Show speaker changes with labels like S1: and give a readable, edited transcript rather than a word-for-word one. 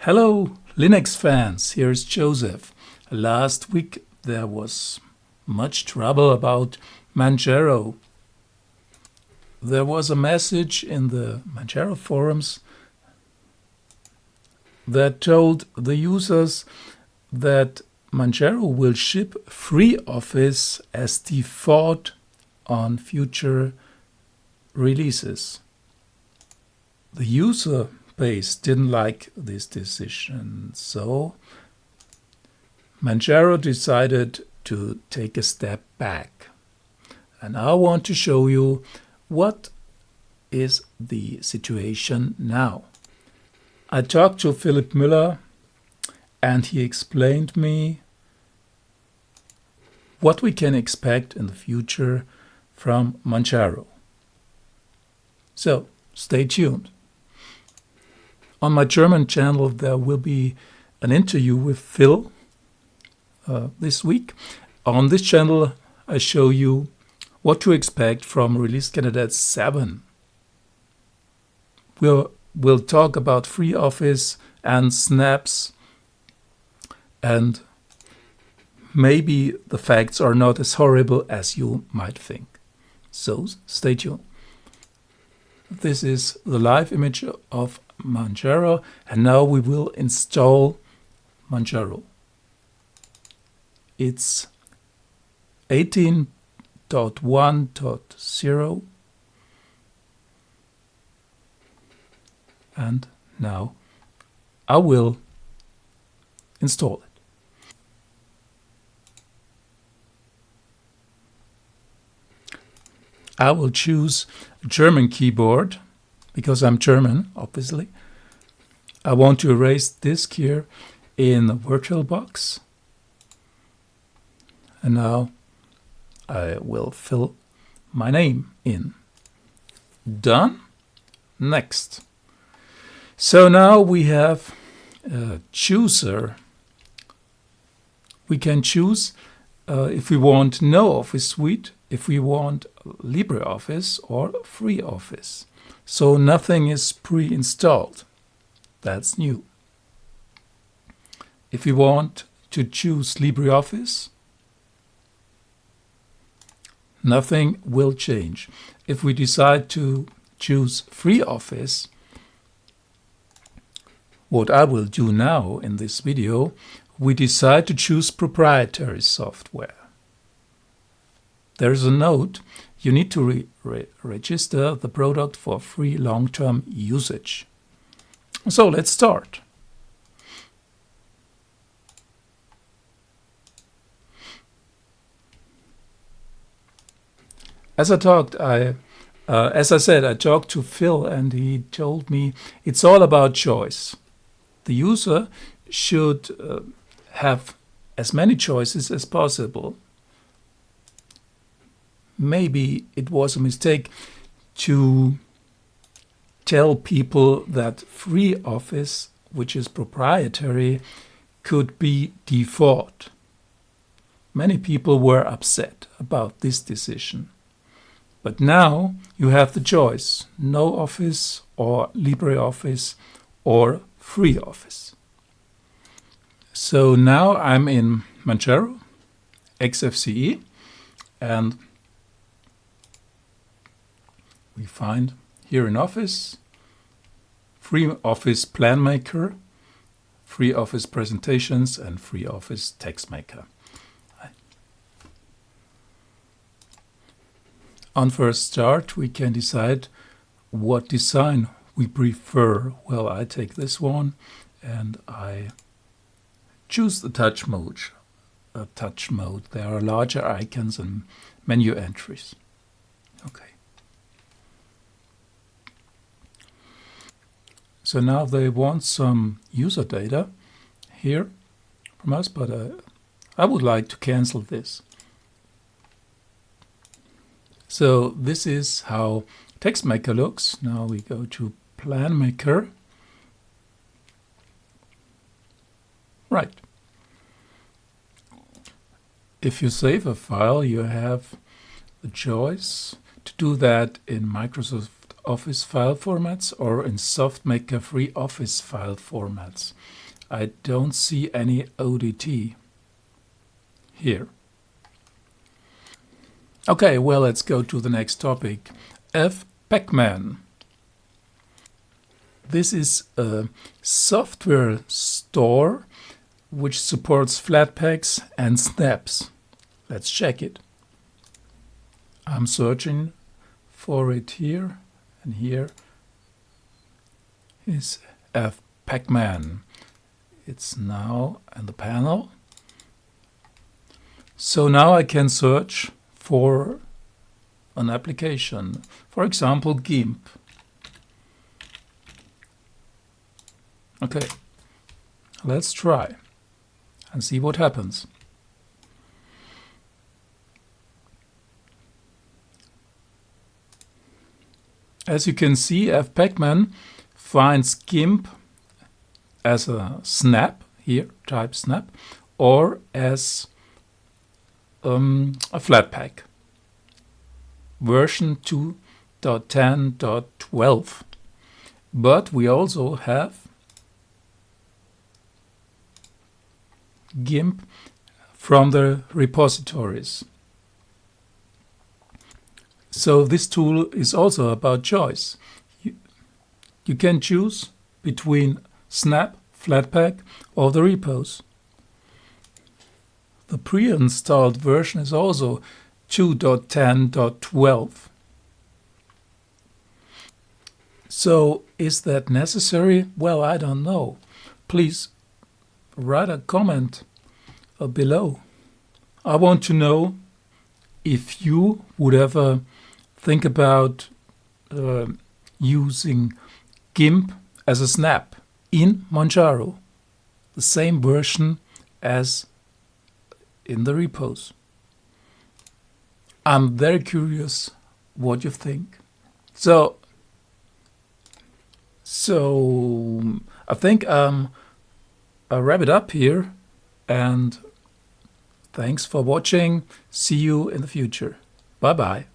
S1: Hello Linux fans, here's Joseph. Last week there was much trouble about Manjaro. There was a message in the Manjaro forums that told the users that Manjaro will ship FreeOffice as default on future releases. The user base didn't like this decision, so Manjaro decided to take a step back. And I want to show you what is the situation now. I talked to Philipp Müller and he explained me what we can expect in the future from Manjaro. So stay tuned. On my German channel there will be an interview with Phil this week. On this channel I show you what to expect from release candidate 7. We'll talk about FreeOffice and snaps, and maybe the facts are not as horrible as you might think. So stay tuned. This is the live image of Manjaro, and now we will install Manjaro. It's 18.1.0 and now I will install it. I will choose a German keyboard because I'm German, obviously. I want to erase disk here in VirtualBox. And now I will fill my name in. Done. Next. So now we have a chooser. We can choose if we want no Office Suite, if we want LibreOffice or FreeOffice. So nothing is pre-installed. That's new. If we want to choose LibreOffice, nothing will change. If we decide to choose FreeOffice, what I will do now in this video, we decide to choose proprietary software. There's a note, you need to register the product for free long-term usage. So let's start. As I said, I talked to Phil and he told me it's all about choice. The user should have as many choices as possible. Maybe it was a mistake to tell people that FreeOffice, which is proprietary, could be default. Many people were upset about this decision. But now you have the choice, no Office or LibreOffice or FreeOffice. So now I'm in Manjaro, XFCE, and we find here in Office, FreeOffice Plan Maker, FreeOffice Presentations, and FreeOffice Text Maker. On first start, we can decide what design we prefer. Well, I take this one and I choose the touch mode. There are larger icons and menu entries. Okay. So now they want some user data here from us, but I would like to cancel this. So this is how Text Maker looks. Now we go to Plan Maker. Right. If you save a file, you have the choice to do that in Microsoft FreeOffice file formats or in SoftMaker FreeOffice file formats. I don't see any ODT here. Okay, well, let's go to the next topic. fPakman. This is a software store which supports Flatpaks and snaps. Let's check it. I'm searching for it here, and here is fPakman. It's now in the panel. So now I can search for an application, for example GIMP. Okay, let's try and see what happens. As you can see, fPakman finds GIMP as a snap, here, type snap, or as a Flatpak, version 2.10.12. But we also have GIMP from the repositories. So this tool is also about choice. You can choose between Snap, Flatpak or the repos. The pre-installed version is also 2.10.12. So is that necessary? Well, I don't know. Please write a comment below. I want to know if you would ever think about using GIMP as a snap in Manjaro, the same version as in the repos. I'm very curious what you think. So I think I'll wrap it up here, and thanks for watching. See you in the future. Bye bye.